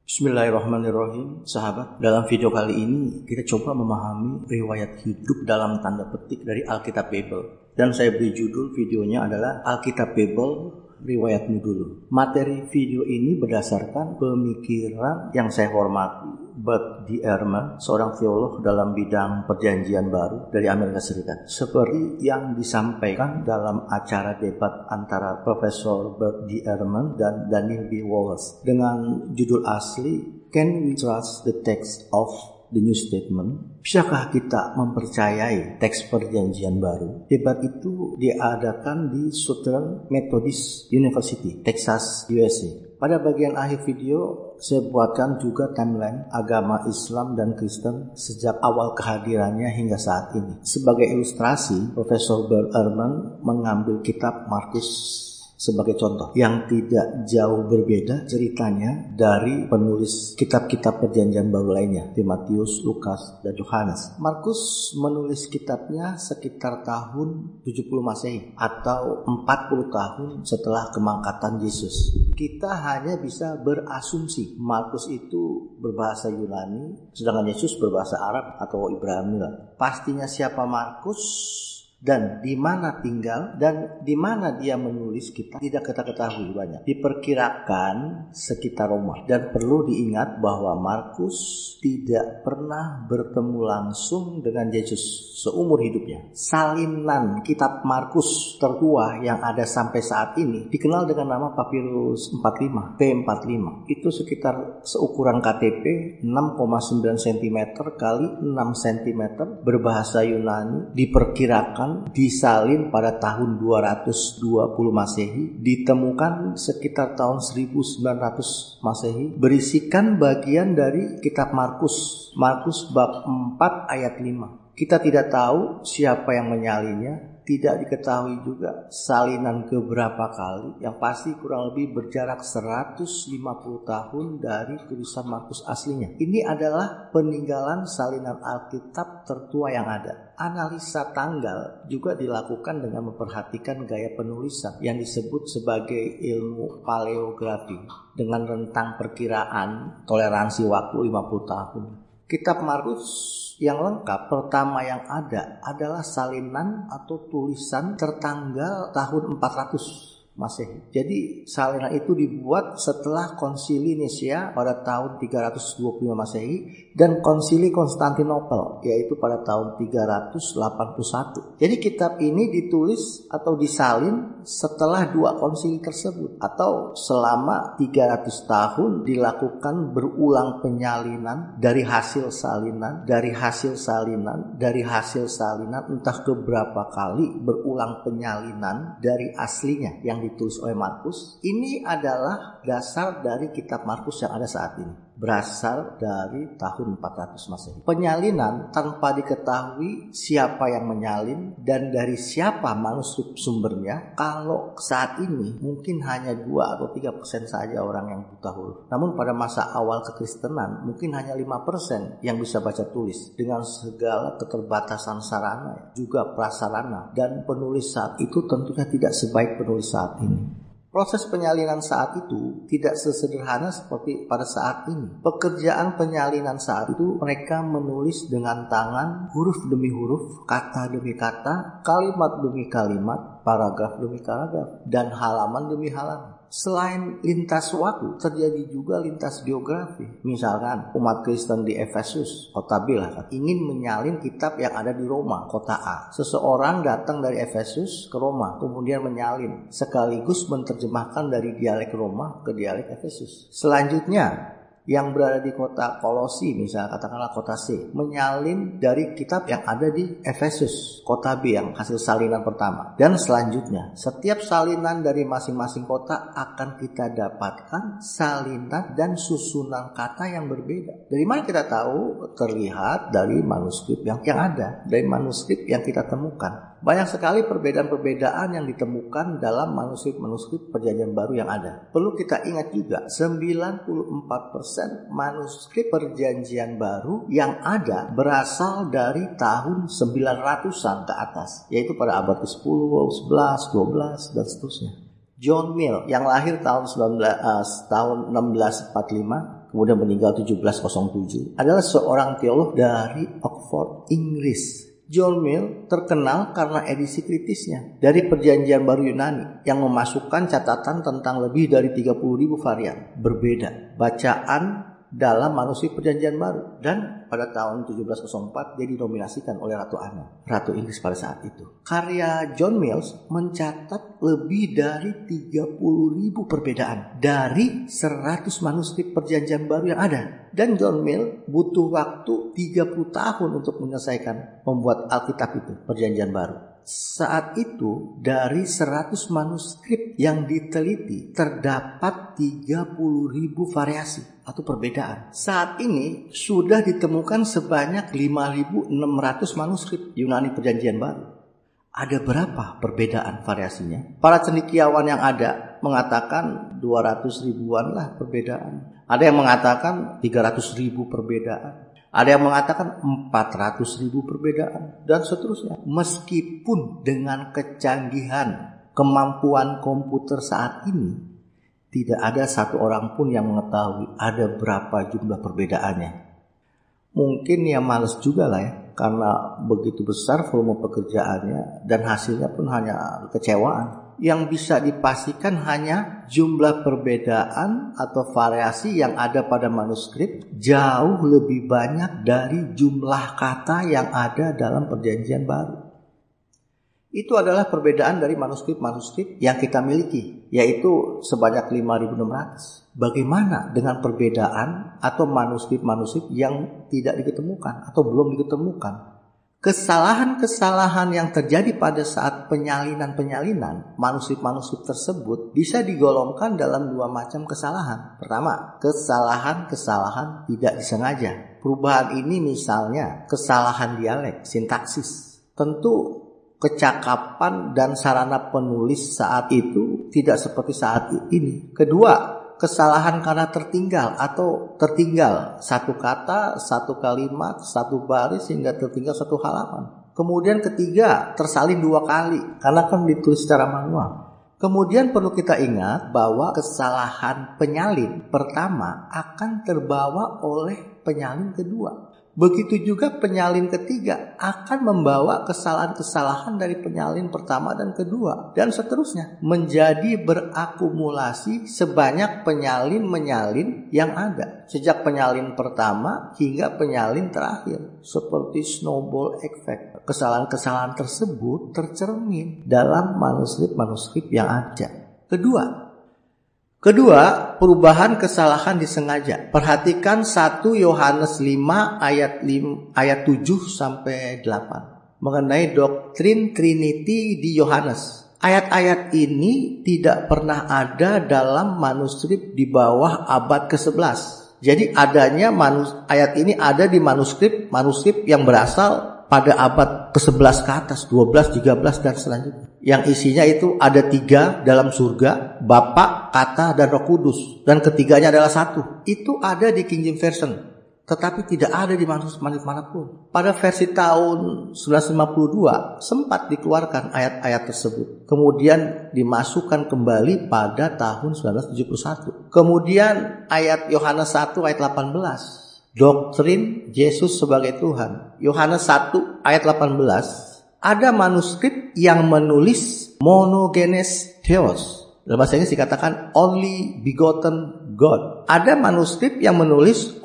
Bismillahirrahmanirrahim. Sahabat, dalam video kali ini kita coba memahami riwayat hidup dalam tanda petik dari Alkitab Bible. Dan saya beri judul videonya adalah Alkitab Bible Riwayatmu Dulu. Materi video ini berdasarkan pemikiran yang saya hormati, Bert D. Ehrman, seorang teolog dalam bidang perjanjian baru dari Amerika Serikat. Seperti yang disampaikan dalam acara debat antara Profesor Bert D. Ehrman dan Daniel B. Wallace dengan judul asli Can We Trust the Text of the New Testament? Bisakah kita mempercayai teks perjanjian baru? Debat itu diadakan di Southern Methodist University, Texas, USA. Pada bagian akhir video, saya buatkan juga timeline agama Islam dan Kristen sejak awal kehadirannya hingga saat ini. Sebagai ilustrasi, Profesor Bert Ehrman mengambil kitab Markus sebagai contoh yang tidak jauh berbeda ceritanya dari penulis kitab-kitab perjanjian baru lainnya, Timotius, Lukas, dan Yohanes. Markus menulis kitabnya sekitar tahun 70 Masehi atau 40 tahun setelah kemangkatan Yesus. Kita hanya bisa berasumsi Markus itu berbahasa Yunani, sedangkan Yesus berbahasa Arab atau Ibrani lah. Pastinya siapa Markus dan di mana tinggal dan di mana dia menulis kita tidak kita ketahui banyak. Diperkirakan sekitar Roma, dan perlu diingat bahwa Markus tidak pernah bertemu langsung dengan Yesus seumur hidupnya. Salinan kitab Markus tertua yang ada sampai saat ini dikenal dengan nama Papirus 45, P45. Itu sekitar seukuran KTP 6,9 cm kali 6 cm, berbahasa Yunani, diperkirakan disalin pada tahun 220 Masehi, ditemukan sekitar tahun 1900 Masehi, berisikan bagian dari kitab Markus bab 4 ayat 5. Kita tidak tahu siapa yang menyalinnya, tidak diketahui juga salinan keberapa kali, yang pasti kurang lebih berjarak 150 tahun dari tulisan Markus aslinya. Ini adalah peninggalan salinan Alkitab tertua yang ada. Analisa tanggal juga dilakukan dengan memperhatikan gaya penulisan yang disebut sebagai ilmu paleografi dengan rentang perkiraan toleransi waktu 50 tahun. Kitab Markus yang lengkap pertama yang ada adalah salinan atau tulisan tertanggal tahun 400 Masehi. Jadi salinan itu dibuat setelah Konsili Nicea pada tahun 325 Masehi dan Konsili Konstantinopel yaitu pada tahun 381. Jadi kitab ini ditulis atau disalin setelah dua konsili tersebut, atau selama 300 tahun dilakukan berulang penyalinan dari hasil salinan entah keberapa kali berulang penyalinan dari aslinya yang ditulis oleh Markus. Ini adalah dasar dari kitab Markus yang ada saat ini, berasal dari tahun 400 Masehi. Penyalinan tanpa diketahui siapa yang menyalin dan dari siapa manuskrip sumbernya, kalau saat ini mungkin hanya 2 atau 3% saja orang yang buta huruf. Namun pada masa awal kekristenan mungkin hanya 5% yang bisa baca tulis dengan segala keterbatasan sarana juga prasarana, dan penulis saat itu tentunya tidak sebaik penulis saat ini. Proses penyalinan saat itu tidak sesederhana seperti pada saat ini. Pekerjaan penyalinan saat itu mereka menulis dengan tangan, huruf demi huruf, kata demi kata, kalimat demi kalimat, paragraf demi paragraf, dan halaman demi halaman. Selain lintas waktu, terjadi juga lintas geografi. Misalkan umat Kristen di Efesus, kota B lah, ingin menyalin kitab yang ada di Roma, kota A. Seseorang datang dari Efesus ke Roma, kemudian menyalin, sekaligus menerjemahkan dari dialek Roma ke dialek Efesus. Selanjutnya, yang berada di kota Kolosi, misalnya katakanlah kota C, menyalin dari kitab yang ada di Efesus, kota B yang hasil salinan pertama. Dan selanjutnya, setiap salinan dari masing-masing kota akan kita dapatkan salinan dan susunan kata yang berbeda. Dari mana kita tahu? Terlihat dari manuskrip yang ada, dari manuskrip yang kita temukan. Banyak sekali perbedaan-perbedaan yang ditemukan dalam manuskrip-manuskrip perjanjian baru yang ada. Perlu kita ingat juga, 94% manuskrip perjanjian baru yang ada berasal dari tahun 900-an ke atas, yaitu pada abad ke-10, 11, 12, dan seterusnya. John Mill yang lahir tahun 1645 kemudian meninggal 1707, adalah seorang teolog dari Oxford, Inggris. John Mill terkenal karena edisi kritisnya dari Perjanjian Baru Yunani yang memasukkan catatan tentang lebih dari 30.000 varian berbeda bacaan dalam manuskrip Perjanjian Baru. Dan pada tahun 1704 dia dinominasikan oleh Ratu Anne, Ratu Inggris pada saat itu. Karya John Mills mencatat lebih dari 30.000 perbedaan dari 100 manuskrip Perjanjian Baru yang ada. Dan John Mill butuh waktu 30 tahun untuk menyelesaikan membuat Alkitab itu, Perjanjian Baru. Saat itu dari 100 manuskrip yang diteliti terdapat 30.000 variasi atau perbedaan. Saat ini sudah ditemukan sebanyak 5.600 manuskrip Yunani Perjanjian Baru. Ada berapa perbedaan variasinya? Para cendekiawan yang ada mengatakan 200 ribuan lah perbedaan. Ada yang mengatakan 300.000 perbedaan. Ada yang mengatakan 400.000 perbedaan dan seterusnya. Meskipun dengan kecanggihan kemampuan komputer saat ini, tidak ada satu orang pun yang mengetahui ada berapa jumlah perbedaannya. Mungkin ya males juga lah ya, karena begitu besar volume pekerjaannya dan hasilnya pun hanya kecewaan. Yang bisa dipastikan hanya jumlah perbedaan atau variasi yang ada pada manuskrip jauh lebih banyak dari jumlah kata yang ada dalam Perjanjian Baru. Itu adalah perbedaan dari manuskrip-manuskrip yang kita miliki, yaitu sebanyak 5.600. Bagaimana dengan perbedaan atau manuskrip-manuskrip yang tidak diketemukan atau belum diketemukan? Kesalahan-kesalahan yang terjadi pada saat penyalinan manuskrip-manuskrip tersebut bisa digolongkan dalam dua macam kesalahan. Pertama, kesalahan-kesalahan tidak disengaja. Perubahan ini misalnya kesalahan dialek, sintaksis. Tentu kecakapan dan sarana penulis saat itu tidak seperti saat ini. Kedua, kesalahan karena tertinggal atau tertinggal satu kata, satu kalimat, satu baris hingga tertinggal satu halaman. Kemudian ketiga, tersalin dua kali karena kan ditulis secara manual. Kemudian perlu kita ingat bahwa kesalahan penyalin pertama akan terbawa oleh penyalin kedua. Begitu juga penyalin ketiga akan membawa kesalahan-kesalahan dari penyalin pertama dan kedua. Dan seterusnya. Menjadi berakumulasi sebanyak penyalin-menyalin yang ada. Sejak penyalin pertama hingga penyalin terakhir. Seperti snowball effect. Kesalahan-kesalahan tersebut tercermin dalam manuskrip-manuskrip yang ada. Kedua, perubahan kesalahan disengaja. Perhatikan 1 Yohanes 5 ayat 7 sampai 8 mengenai doktrin Trinity di Yohanes. Ayat-ayat ini tidak pernah ada dalam manuskrip di bawah abad ke-11. Jadi adanya ayat ini ada di manuskrip yang berasal pada abad ke-11 ke atas, 12, 13 dan selanjutnya. Yang isinya itu ada 3 dalam surga, Bapa, Kata, dan Roh Kudus. Dan ketiganya adalah 1. Itu ada di King James Version. Tetapi tidak ada di manuskrip manapun. Pada versi tahun 1952 sempat dikeluarkan ayat-ayat tersebut. Kemudian dimasukkan kembali pada tahun 1971. Kemudian ayat Yohanes 1 ayat 18. Doktrin Yesus sebagai Tuhan. Yohanes 1 ayat 18. Ada manuskrip yang menulis monogenes theos. Dalam bahasa Inggris dikatakan only begotten God. Ada manuskrip yang menulis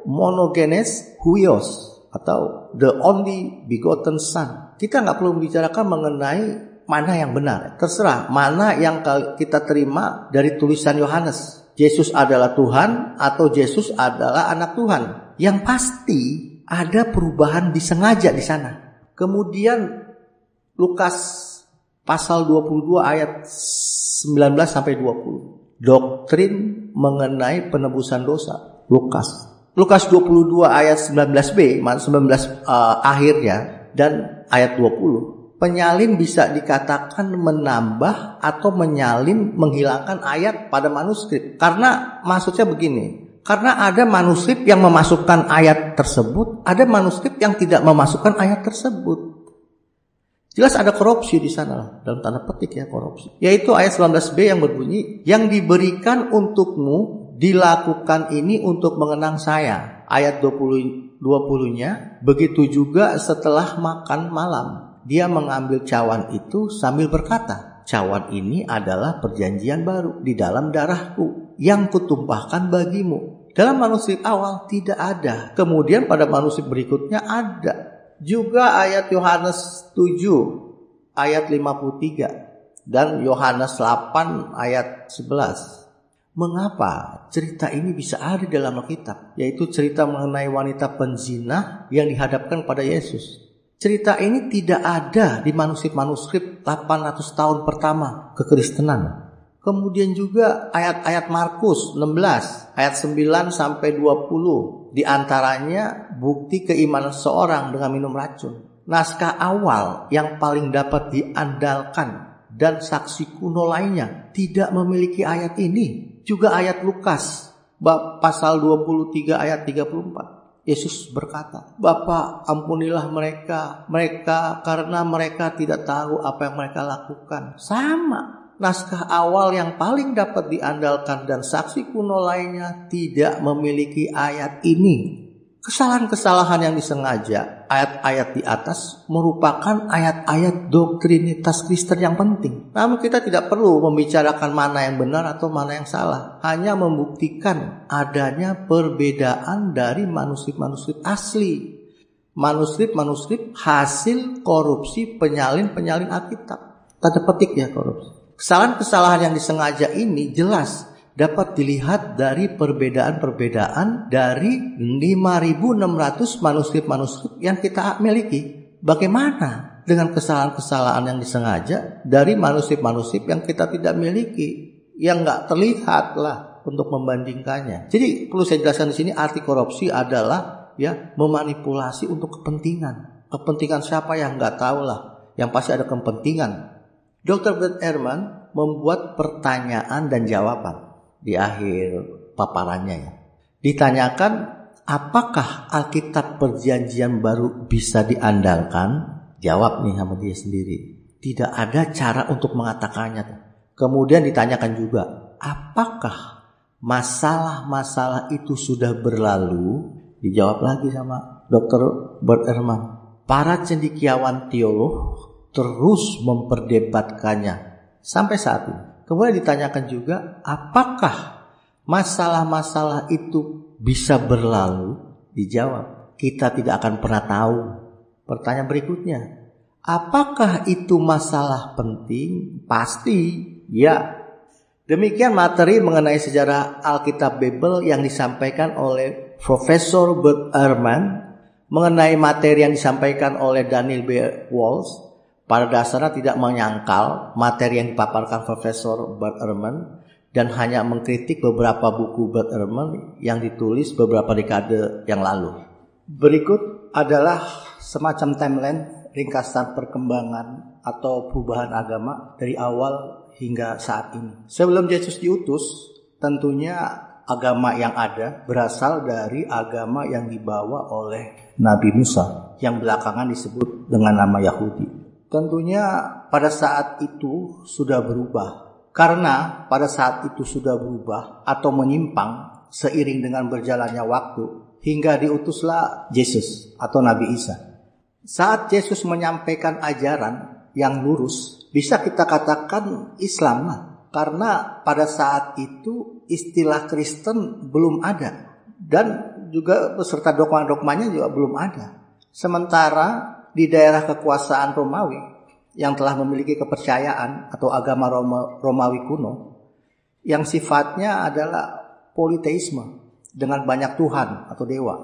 monogenes huios atau the only begotten son. Kita nggak perlu membicarakan mengenai mana yang benar. Terserah mana yang kita terima dari tulisan Yohanes. Yesus adalah Tuhan atau Yesus adalah anak Tuhan. Yang pasti ada perubahan disengaja di sana. Kemudian Lukas pasal 22 ayat 19 sampai 20. Doktrin mengenai penebusan dosa. Lukas 22 ayat 19b, 19 akhirnya dan ayat 20. Penyalin bisa dikatakan menambah atau menyalin menghilangkan ayat pada manuskrip. Karena maksudnya begini. Karena ada manuskrip yang memasukkan ayat tersebut, ada manuskrip yang tidak memasukkan ayat tersebut. Jelas ada korupsi di sana, dalam tanda petik ya korupsi. Yaitu ayat 19b yang berbunyi, yang diberikan untukmu dilakukan ini untuk mengenang saya. Ayat 20-nya, begitu juga setelah makan malam, dia mengambil cawan itu sambil berkata, cawan ini adalah perjanjian baru di dalam darahku yang kutumpahkan bagimu. Dalam manuskrip awal tidak ada. Kemudian pada manuskrip berikutnya ada. Juga ayat Yohanes 7 ayat 53 dan Yohanes 8 ayat 11. Mengapa cerita ini bisa ada dalam Alkitab? Yaitu cerita mengenai wanita penzina yang dihadapkan pada Yesus. Cerita ini tidak ada di manuskrip-manuskrip 800 tahun pertama kekristenan. Kemudian juga ayat-ayat Markus 16 ayat 9 sampai 20, di antaranya bukti keimanan seorang dengan minum racun. Naskah awal yang paling dapat diandalkan dan saksi kuno lainnya tidak memiliki ayat ini. Juga ayat Lukas pasal 23 ayat 34. Yesus berkata, Bapa, ampunilah mereka karena mereka tidak tahu apa yang mereka lakukan. Sama. Naskah awal yang paling dapat diandalkan dan saksi kuno lainnya tidak memiliki ayat ini. Kesalahan-kesalahan yang disengaja, ayat-ayat di atas merupakan ayat-ayat doktrinitas Kristen yang penting. Namun kita tidak perlu membicarakan mana yang benar atau mana yang salah. Hanya membuktikan adanya perbedaan dari manuskrip-manuskrip asli. Manuskrip-manuskrip hasil korupsi penyalin Alkitab. Tanda petik ya, korupsi. Kesalahan-kesalahan yang disengaja ini jelas dapat dilihat dari perbedaan-perbedaan dari 5.600 manuskrip-manuskrip yang kita miliki. Bagaimana dengan kesalahan-kesalahan yang disengaja dari manuskrip-manuskrip yang kita tidak miliki, yang nggak terlihat lah untuk membandingkannya. Jadi perlu saya jelaskan di sini, arti korupsi adalah memanipulasi untuk kepentingan. Kepentingan siapa yang nggak tahu lah, yang pasti ada kepentingan. Dr. Bert Ehrman membuat pertanyaan dan jawaban di akhir paparannya ya. Ditanyakan, apakah Alkitab Perjanjian Baru bisa diandalkan? Jawab nih sama dia sendiri, tidak ada cara untuk mengatakannya. Kemudian ditanyakan juga, apakah masalah-masalah itu sudah berlalu? Dijawab lagi sama Dr. Bert Ehrman, para cendekiawan teolog terus memperdebatkannya sampai saat ini. Kemudian ditanyakan juga, apakah masalah-masalah itu bisa berlalu? Dijawab, kita tidak akan pernah tahu. Pertanyaan berikutnya, apakah itu masalah penting? Pasti ya. Demikian materi mengenai sejarah Alkitab Bible yang disampaikan oleh Profesor Bert Ehrman. Mengenai materi yang disampaikan oleh Daniel B. Walls, pada dasarnya tidak menyangkal materi yang dipaparkan Profesor Bert Ehrman dan hanya mengkritik beberapa buku Bert Ehrman yang ditulis beberapa dekade yang lalu. Berikut adalah semacam timeline ringkasan perkembangan atau perubahan agama dari awal hingga saat ini. Sebelum Yesus diutus, tentunya agama yang ada berasal dari agama yang dibawa oleh Nabi Musa yang belakangan disebut dengan nama Yahudi. Tentunya pada saat itu sudah berubah. Karena pada saat itu sudah berubah atau menyimpang seiring dengan berjalannya waktu hingga diutuslah Yesus atau Nabi Isa. Saat Yesus menyampaikan ajaran yang lurus, bisa kita katakan Islam lah. Karena pada saat itu istilah Kristen belum ada dan juga beserta dogma-dogmanya juga belum ada. Sementara di daerah kekuasaan Romawi yang telah memiliki kepercayaan atau agama Romawi kuno yang sifatnya adalah politeisme dengan banyak Tuhan atau dewa.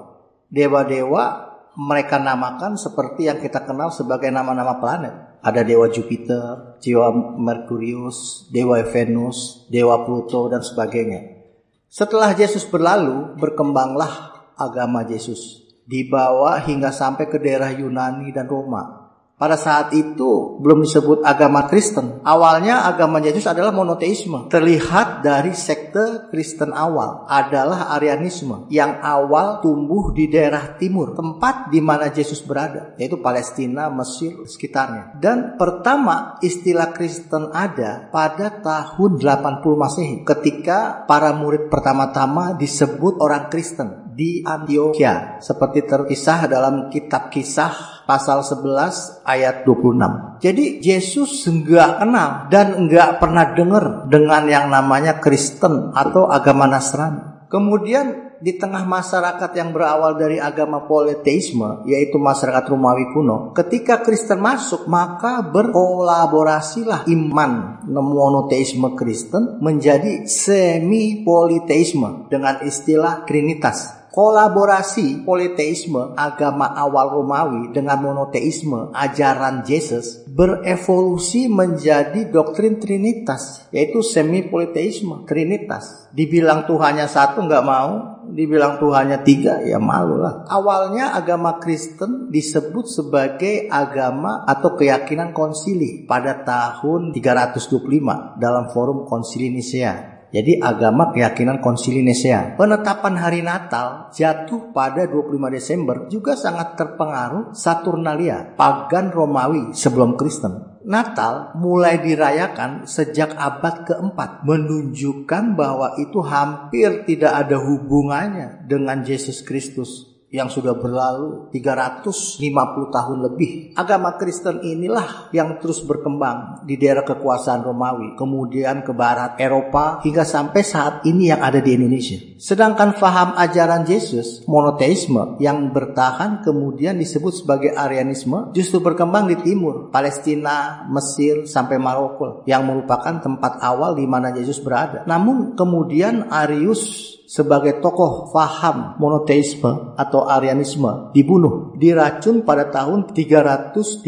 Dewa-dewa mereka namakan seperti yang kita kenal sebagai nama-nama planet. Ada dewa Jupiter, dewa Merkurius, dewa Venus, dewa Pluto dan sebagainya. Setelah Yesus berlalu, berkembanglah agama Yesus. Dibawa hingga sampai ke daerah Yunani dan Roma. Pada saat itu belum disebut agama Kristen. Awalnya agama Yesus adalah monoteisme. Terlihat dari sekte Kristen awal adalah Arianisme yang awal tumbuh di daerah timur, tempat di mana Yesus berada, yaitu Palestina, Mesir, sekitarnya. Dan pertama istilah Kristen ada pada tahun 80 Masehi ketika para murid pertama-tama disebut orang Kristen di Antioquia, seperti terkisah dalam kitab Kisah pasal 11 ayat 26. Jadi Yesus enggak kenal dan enggak pernah dengar dengan yang namanya Kristen atau agama Nasrani. Kemudian di tengah masyarakat yang berawal dari agama politeisme, yaitu masyarakat Romawi kuno, ketika Kristen masuk, maka berkolaborasilah iman monoteisme Kristen menjadi semi politeisme dengan istilah Trinitas. Kolaborasi politeisme agama awal Romawi dengan monoteisme ajaran Yesus berevolusi menjadi doktrin Trinitas, yaitu semi politeisme Trinitas. Dibilang Tuhannya satu nggak mau, dibilang Tuhannya tiga ya malu lah. Awalnya agama Kristen disebut sebagai agama atau keyakinan konsili pada tahun 325 dalam forum konsili Nisea. Jadi agama keyakinan konsili Nisea. Penetapan hari Natal jatuh pada 25 Desember juga sangat terpengaruh Saturnalia, pagan Romawi sebelum Kristen. Natal mulai dirayakan sejak abad keempat, menunjukkan bahwa itu hampir tidak ada hubungannya dengan Yesus Kristus yang sudah berlalu 350 tahun lebih. Agama Kristen inilah yang terus berkembang di daerah kekuasaan Romawi, kemudian ke barat Eropa, hingga sampai saat ini yang ada di Indonesia. Sedangkan faham ajaran Yesus, monoteisme, yang bertahan kemudian disebut sebagai Arianisme, justru berkembang di timur, Palestina, Mesir, sampai Maroko, yang merupakan tempat awal di mana Yesus berada. Namun kemudian Arius sebagai tokoh faham monoteisme atau Arianisme dibunuh, diracun pada tahun 336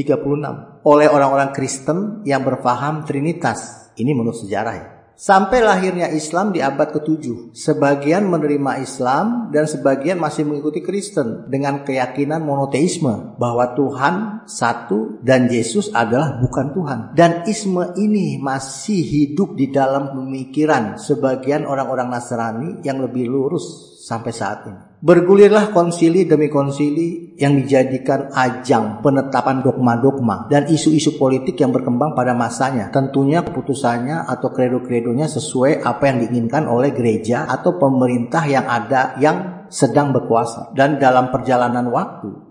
oleh orang-orang Kristen yang berfaham Trinitas. Ini menurut sejarah ya. Sampai lahirnya Islam di abad ke-7. Sebagian menerima Islam dan sebagian masih mengikuti Kristen dengan keyakinan monoteisme bahwa Tuhan satu dan Yesus adalah bukan Tuhan. Dan isme ini masih hidup di dalam pemikiran sebagian orang-orang Nasrani yang lebih lurus sampai saat ini. Bergulirlah konsili demi konsili yang dijadikan ajang penetapan dogma-dogma dan isu-isu politik yang berkembang pada masanya. Tentunya keputusannya atau kredo-kredonya sesuai apa yang diinginkan oleh gereja atau pemerintah yang ada yang sedang berkuasa. Dan dalam perjalanan waktu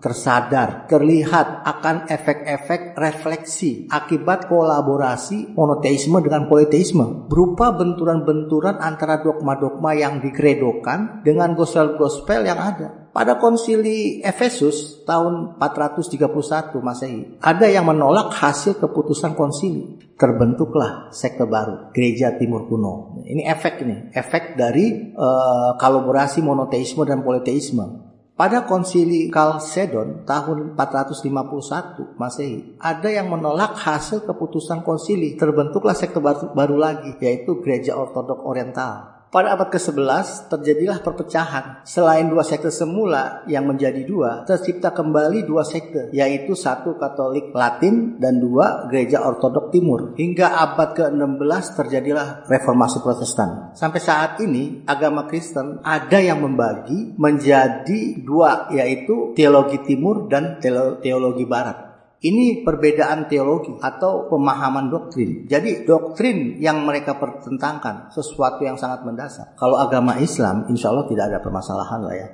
terlihat akan efek-efek refleksi akibat kolaborasi monoteisme dengan politeisme berupa benturan-benturan antara dogma-dogma yang dikredokan dengan gospel-gospel yang ada. Pada konsili Efesus tahun 431 Masehi, ada yang menolak hasil keputusan konsili. Terbentuklah sekte baru, Gereja Timur Kuno. Ini efek dari kolaborasi monoteisme dan politeisme. Pada konsili Chalcedon tahun 451 Masehi, ada yang menolak hasil keputusan konsili. Terbentuklah sekte baru lagi, yaitu Gereja Ortodok Oriental. Pada abad ke-11 terjadilah perpecahan. Selain dua sekte semula yang menjadi dua, tercipta kembali dua sekte, yaitu satu Katolik Latin dan dua Gereja Ortodok Timur. Hingga abad ke-16 terjadilah Reformasi Protestan. Sampai saat ini agama Kristen ada yang membagi menjadi dua, yaitu teologi Timur dan teologi Barat. Ini perbedaan teologi atau pemahaman doktrin. Jadi doktrin yang mereka pertentangkan sesuatu yang sangat mendasar. Kalau agama Islam insya Allah tidak ada permasalahan lah ya.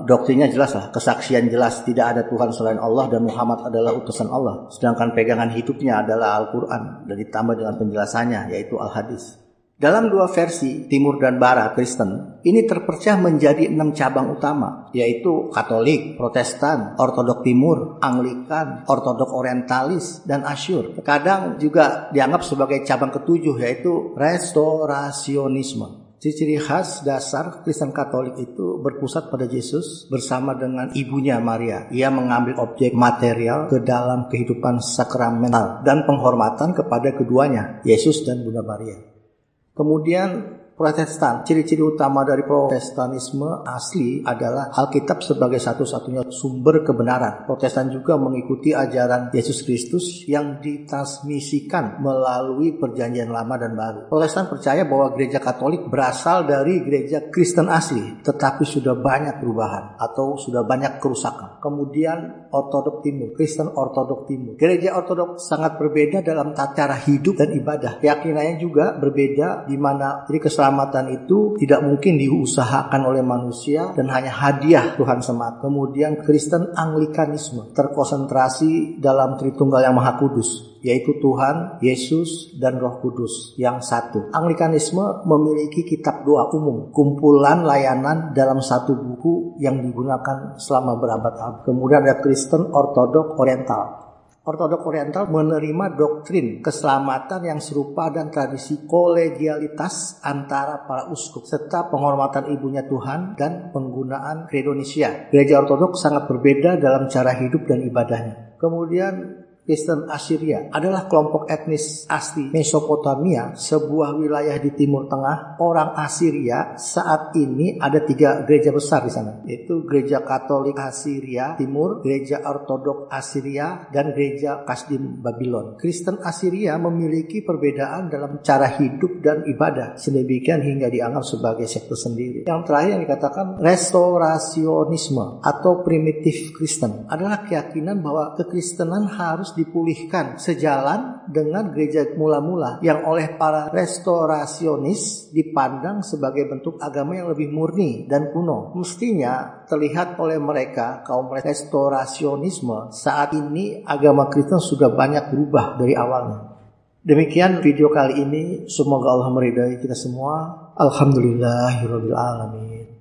Doktrinnya jelas lah, kesaksian jelas, tidak ada Tuhan selain Allah dan Muhammad adalah utusan Allah. Sedangkan pegangan hidupnya adalah Al-Quran dan ditambah dengan penjelasannya yaitu Al-Hadis. Dalam dua versi Timur dan Barat Kristen, ini terpecah menjadi 6 cabang utama, yaitu Katolik, Protestan, Ortodok Timur, Anglikan, Ortodok Orientalis, dan Asyur. Kadang juga dianggap sebagai cabang ketujuh, yaitu Restorasionisme. Ciri khas dasar Kristen Katolik itu berpusat pada Yesus bersama dengan ibunya Maria. Ia mengambil objek material ke dalam kehidupan sakramental dan penghormatan kepada keduanya, Yesus dan Bunda Maria. Kemudian Protestan. Ciri-ciri utama dari Protestanisme asli adalah Alkitab sebagai satu-satunya sumber kebenaran. Protestan juga mengikuti ajaran Yesus Kristus yang ditransmisikan melalui Perjanjian Lama dan Baru. Protestan percaya bahwa gereja Katolik berasal dari gereja Kristen asli, tetapi sudah banyak perubahan atau sudah banyak kerusakan. Kemudian Ortodok Timur, Kristen Ortodok Timur. Gereja Ortodok sangat berbeda dalam tata cara hidup dan ibadah. Keyakinannya juga berbeda, di mana keselamatan itu tidak mungkin diusahakan oleh manusia dan hanya hadiah Tuhan semata. Kemudian Kristen Anglikanisme terkonsentrasi dalam Tritunggal yang Maha Kudus, yaitu Tuhan, Yesus, dan Roh Kudus yang satu. Anglikanisme memiliki kitab doa umum, kumpulan layanan dalam satu buku yang digunakan selama berabad-abad. Kemudian ada Kristen Ortodok Oriental. Ortodok Oriental menerima doktrin keselamatan yang serupa dan tradisi kolegialitas antara para uskup serta penghormatan ibunya Tuhan dan penggunaan credo Nicea. Gereja Ortodok sangat berbeda dalam cara hidup dan ibadahnya. Kemudian Kristen Assyria adalah kelompok etnis asli Mesopotamia, sebuah wilayah di Timur Tengah. Orang Assyria saat ini ada 3 gereja besar di sana, yaitu Gereja Katolik Assyria Timur, Gereja Ortodok Assyria, dan Gereja Kasdim Babylon. Kristen Assyria memiliki perbedaan dalam cara hidup dan ibadah, sedemikian hingga dianggap sebagai sekte sendiri. Yang terakhir yang dikatakan restorasionisme atau primitif Kristen adalah keyakinan bahwa kekristenan harus dipulihkan sejalan dengan gereja mula-mula yang oleh para restorasionis dipandang sebagai bentuk agama yang lebih murni dan kuno. Mestinya terlihat oleh mereka, kaum restorasionisme, saat ini agama Kristen sudah banyak berubah dari awalnya. Demikian video kali ini, semoga Allah meridai kita semua. Alhamdulillahirabbil alamin.